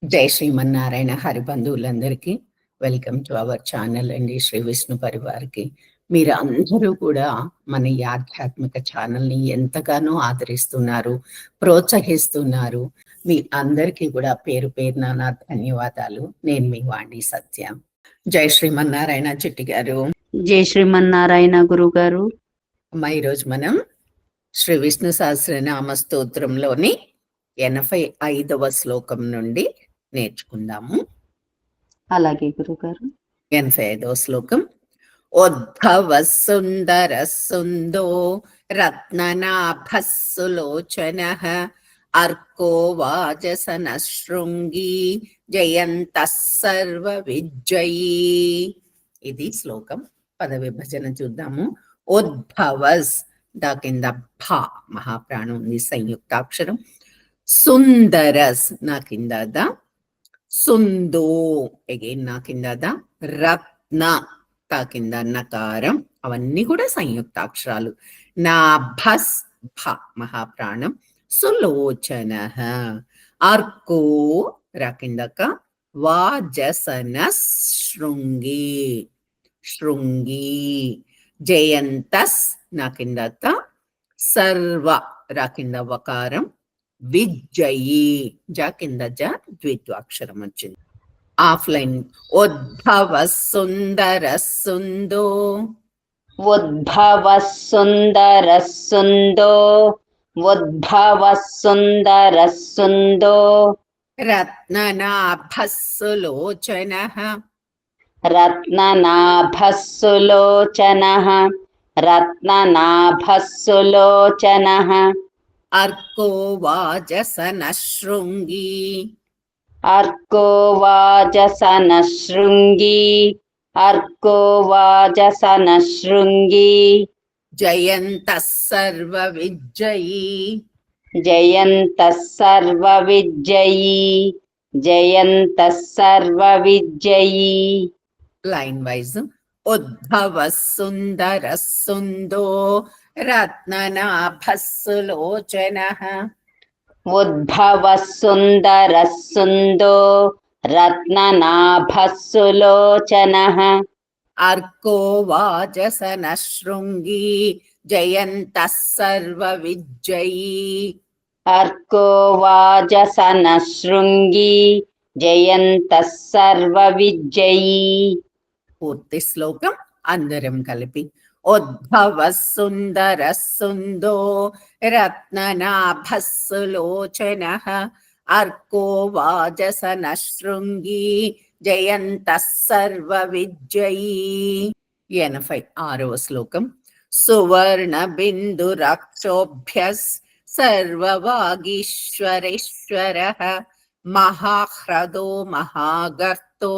జై శ్రీమన్నారాయణ హరిబంధువులందరికీ welcome to our channel అండి. శ్రీ విష్ణు పరివార్కి మీరు అందరూ కూడా మన ఈ ఆధ్యాత్మిక ఛానల్ని ఎంతగానో ఆదరిస్తున్నారు, ప్రోత్సహిస్తున్నారు. మీ అందరికీ కూడా పేరు పేరున నా ధన్యవాదాలు. నేను మీ వాణి సత్య. జై శ్రీమన్నారాయణ చిట్టి గారు. జై శ్రీమన్నారాయణ గురువు గారు. ఈరోజు మనం శ్రీ విష్ణు సహస్రనామ స్తోత్రంలోని 85వ శ్లోకం నుండి నేర్చుకుందాము. అలాగే గురుగారు. 85వ శ్లోకం. ఉద్భవ సుందర సుందో రత్ననాభస్సులోచన అర్కో వాజసన శృంగి జయంత సర్వ విజయీ. ఇది శ్లోకం. పద విభజన చూద్దాము. ఉద్భవస్ దా కింద భ మహాప్రాణం ఉంది, సంయుక్తాక్షరం. సుందరస్ నా కింద ద, సుందో అగైన్ నా కింద ద, రత్న తా కింద నకారం, అవన్నీ కూడా సంయుక్తాక్షరాలు. నాభస్ భ మహాప్రాణం, సులోచన అర్కో రా కిందక, వాజసన శృంగి శృంగి, జయంతస్ నా కింద త, సర్వ రా కింద వకారం, విజయీ జ కింద జ ద్విత్వాక్షరం వచ్చింది. ఆఫ్లైన్. ఉద్భవ సుందర సుందో, ఉద్భవ సుందర సుందో, ఉద్భవ సుందర సుందో, రత్ననాభస్సులోచన రత్ననాభస్సులోచన రత్ననాభస్సులోచన, అర్కో వాజసన శృంగి అర్కో వాజసన శృంగి, అర్కో వాజసన శృంగి, జయంత సర్వ విజయీ జయంత సర్వ విజయీ, జయంత సర్వ విజయీ. Line wise. ఉద్భవ సుందర సుందో రత్ననాభస్సులోచన ఉద్భవ సుందర సుందో రత్ననాభస్సులోచన అర్కో వాజసన శృంగి జయంత సర్వ విజయీ. అర్కో వాజసన శృంగి జయంత సర్వ విజయీ. పూర్తి శ్లోకం అందరం కలిపి. ఉద్భవ సుందర సుందో రత్ననాభస్సులోచన అర్కో వాజసన శృంగి జయంత సర్వ విజయీ. 86వ శ్లోకం. సువర్ణ బిందురక్షోభ్యస్ సర్వవాగీశ్వరేశ్వరః మహాహ్రదో మహాగర్తో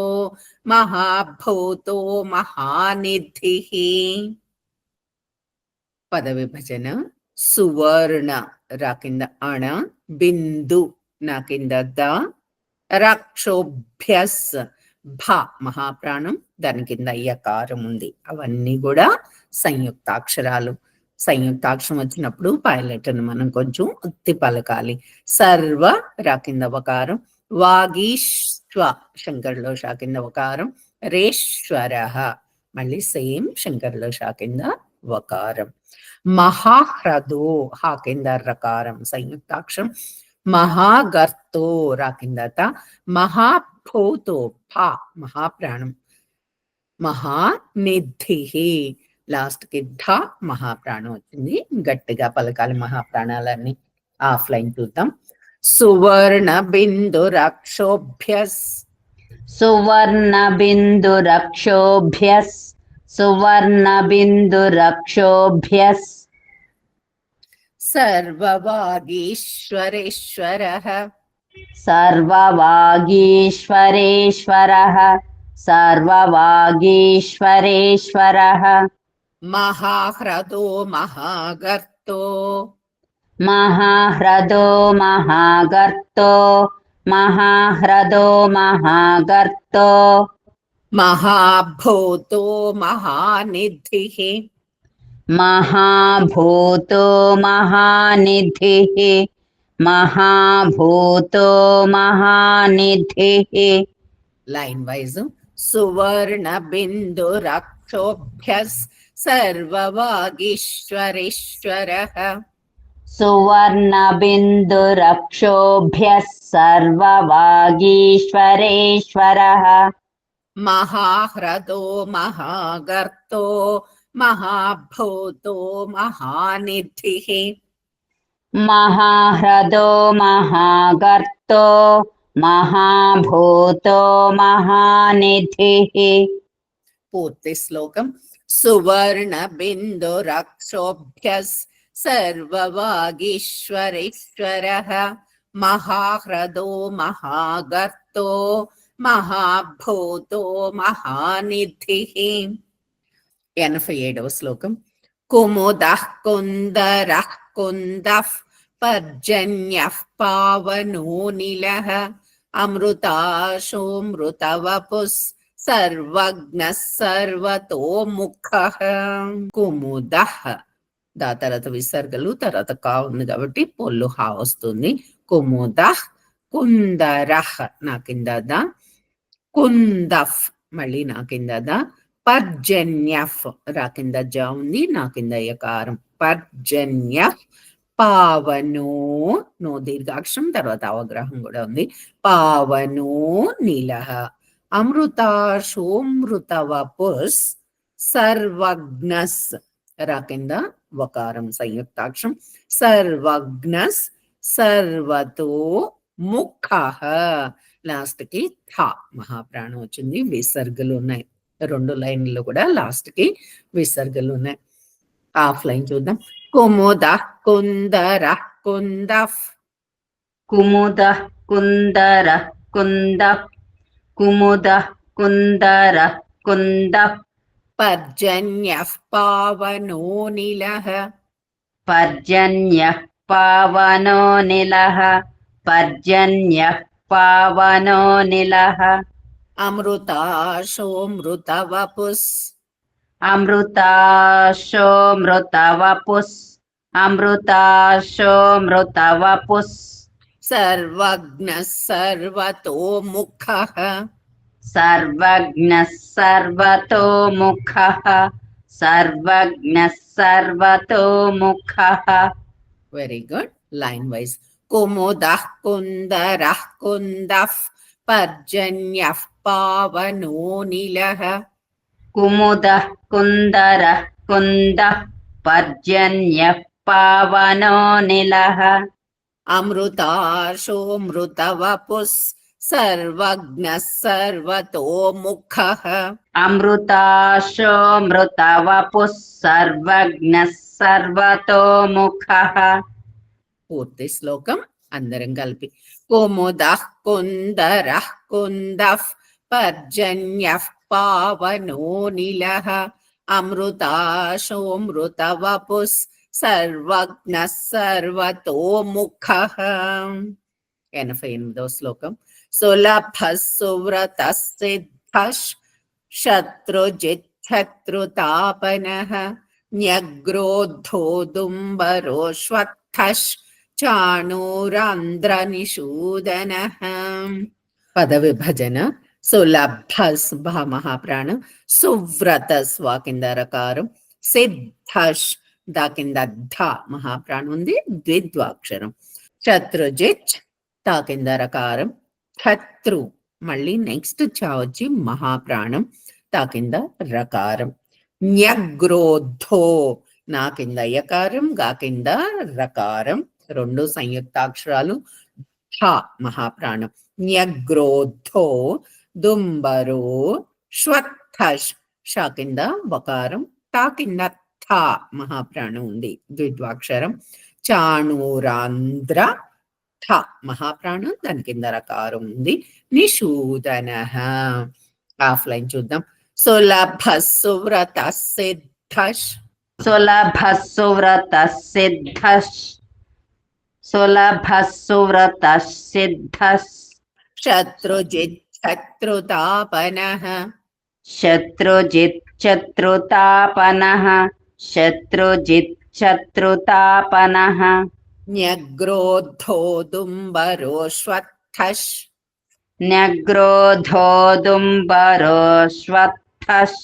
మహాభూతో మహానిధిః. పద విభజన. సువర్ణ రా కింద అణ, బిందు నా కింద ద, రక్షోభ్యస్ భ మహాప్రాణం, దాని కింద యకారం ఉంది. అవన్నీ కూడా సంయుక్తాక్షరాలు. సంయుక్తాక్షరం వచ్చినప్పుడు పైలెట్ను మనం కొంచెం ఉత్తి పలకాలి. సర్వ రా కింద వకారం, వాగీశ్వ శంకర్లో షా కింద వకారం, రేశ్వర మళ్ళీ సేమ్ శంకర్లో షా కింద వకారం. మహాహ్రదో హా కింద రకారం సంయుక్తాక్షరం, మహాగర్తో రా కింద త, మహాభూతో ఫ మహాప్రాణం, మహానిధి లాస్ట్ కి ఢ మహాప్రాణం వచ్చింది. గట్టిగా పలకాలి మహాప్రాణాలన్నీ. ఆఫ్లైన్ చూద్దాం. సువర్ణ బిందురక్షోభ్యస్, సువర్ణ బిందురక్షోభ్యస్, సువర్ణ బిందురక్షోభ్యస్, సర్వవాగీశ్వరేశ్వరః సర్వవాగీశ్వరేశ్వరః సర్వవాగీశ్వరేశ్వరః, మహాహ్రదో మహాగర్తో మహాహ్రదో మహాగర్తో మహాహ్రదో మహాగర్తో, మహాభూతో మహానిధిః మహాభూతో మహానిధిః महाभूतो महानिधिः లైన్ వైజ్ సువర్ణ బిందురక్షోభ్య సర్వవాగీశ్వరేశ్వరః सुवर्णबिन्दुरक्षोभ्यः सर्ववागीश्वरेश्वरः మహాహ్రదో మహాగర్తో మహాభూతో మహానిధిః महाह्रदो महागर्तो महाभूतो महानिधिः పూర్తి శ్లోకం సువర్ణ బిందురక్షోభ్య సర్వవాగీశ్వరేశ్వరః మహాహ్రదో మహాగర్తో మహాభూతో మహానిధిః 87వ శ్లోకం కుముదః కుందరః కుందః పర్జన్యః పావనో నిలః అమృతాశోమృతవపుః సర్వజ్ఞః సర్వతోముఖః కుముదః దా తర్వాత విసర్గలు తర్వాత కా ఉంది కాబట్టి పొల్లు హా వస్తుంది కుముదః కుందరః నా కింద దా కుందఫ్ మళ్ళీ నా కింద దా పర్జన్యఫ్ రా కింద జ ఉంది నా కింద యకారం పర్జన్యఫ్ పావనో నో దీర్ఘాక్షరం తర్వాత అవగ్రహం కూడా ఉంది పావనో నీలః అమృతాశోమృతవపుస్ సర్వజ్ఞస్ రా కింద వకారం సంయుక్తాక్షరం సర్వజ్ఞస్ సర్వతో ముఖః లాస్ట్ కి థ మహాప్రాణం వచ్చింది విసర్గలు ఉన్నాయి 2 లైన్లు కూడా లాస్ట్ కి విసర్గలు ఉన్నాయి హాఫ్ లైన్ చూద్దాం కుముద కుందర కుందఫ్ कुमुदः कुन्दरः कुन्दः कुमुदः कुन्दरः कुन्दः పర్జన్యః పావనో నిలః पर्जन्यः पावनो निलः पर्जन्यः पावनो निलः అమృతాశోమృతవపుస్ अमृताशोमृतवपुस् अमृताशोमृतवपुस् సర్వజ్ఞః సర్వతోముఖః सर्वज्ञः सर्वतोमुखः सर्वज्ञः सर्वतोमुखः వెరీ గుడ్ లైన్ వైజ్ కుముదః కుందరః కుందఫ్ పర్జన్యః పావనో నిలః कुमुदः कुन्दरः कुन्दः पर्जन्यः पावनो निलः అమృతాశోమృతవపుస్ సర్వజ్ఞః సర్వతోముఖః अमृताशोमृतवपुः सर्वज्ञः सर्वतोमुखः పూర్తి శ్లోకం అందరం కలిపి కుముదః కుందరః కుందఫ్ పర్జన్యః పావనో నిలః అమృతాశోమృతవపుస్ సర్వజ్ఞః సర్వతోముఖః 88వ శ్లోకం సులభః సువ్రతః సిద్ధః శత్రుజిచ్చత్రుతాపనః న్యగ్రోద్ధోదుంబరోష్వత్థః చాణూరాంధ్రనిషూదనః పద విభజన సులభస్ భ మహాప్రాణం సువ్రతస్ వా కింద రకారం సిద్ధష్ దా కింద ధ మహాప్రాణం ఉంది ద్విద్వాక్షరం శత్రుజిత్ తా కింద రకారం శత్రు మళ్ళీ నెక్స్ట్ చా వచ్చి మహాప్రాణం తా కింద రకారం న్యగ్రోద్ధో నా కింద యకారం గా కింద రకారం 2 సంయుక్తాక్షరాలు ఠ మహాప్రాణం న్యగ్రోద్ధో దుంబరో శ్వత్థష్ షా కింద వకారం టా కింద థ మహాప్రాణం ఉంది ద్విద్వాక్షరం చాణూరాంధ్ర థ మహాప్రాణం దాని కింద రకారం ఉంది నిషూదన హాఫ్ లైన్ చూద్దాం సులభ సువ్రత సిద్ధష్ सुलभः सुव्रतः सिद्धः सुलभः सुव्रतः सिद्धः శత్రుజిత్ శత్రుతాపనః शत्रुजिच्चत्रुतापनः शत्रुजिच्चत्रुतापनः న్యగ్రోద్ధోదుంబరోష్వత్థశ్ న్యగ్రోధోదుంబరోష్వత్థస్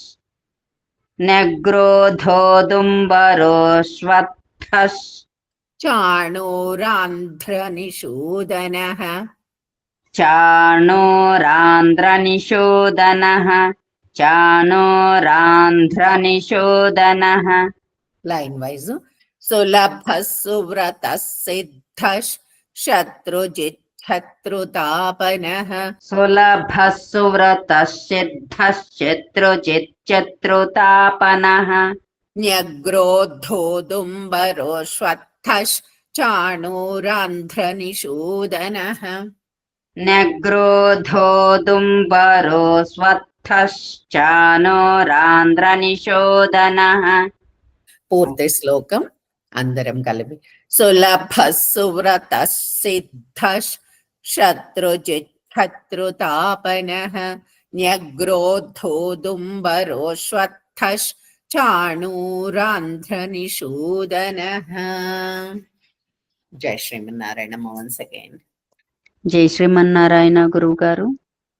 న్యగ్రోధోదుంబరోష్వత్థస్ చాణూరాంధ్రనిషూదనః చాణోరాంధ్రనిషూదనః చాణోరాంధ్రనిషూదనః లైన్ వైజ్ సులభः సువ్రతः సిద్ధः శత్రుజిత్ శత్రుతాపనః సులభः సువ్రతः సిద్ధः శత్రుజిత్ శత్రుతాపనః న్యగ్రోద్ధోదుంబరోష్వత్థశ్ చాణూరాంధ్రనిషూదనః న్యగ్రోధోదుంబరోస్వత్థశ్చానోరాంధ్రనిషోదనః పూర్తి శ్లోకం అందరం కలిపి సులభः సువ్రతः సిద్ధः శత్రుజిత్ శత్రుతాపనః న్యగ్రోద్ధోదుంబరోష్వత్థశ్ చాణూరాంధ్రనిషూదనః. జై శ్రీమన్నారాయణ. వన్స్ అగైన్ జై శ్రీమన్నారాయణ గురువు గారు.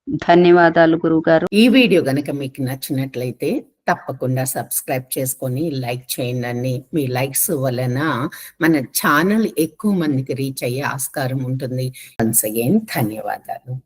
ధన్యవాదాలు గురువు గారు. ఈ వీడియో గనక మీకు నచ్చినట్లయితే తప్పకుండా సబ్స్క్రైబ్ చేసుకొని లైక్ చేయండి. మీ లైక్స్ వలన మన ఛానల్ ఎక్కువ మందికి రీచ్ అయ్యే ఆస్కారం ఉంటుంది. వన్స్ అగైన్ ధన్యవాదాలు.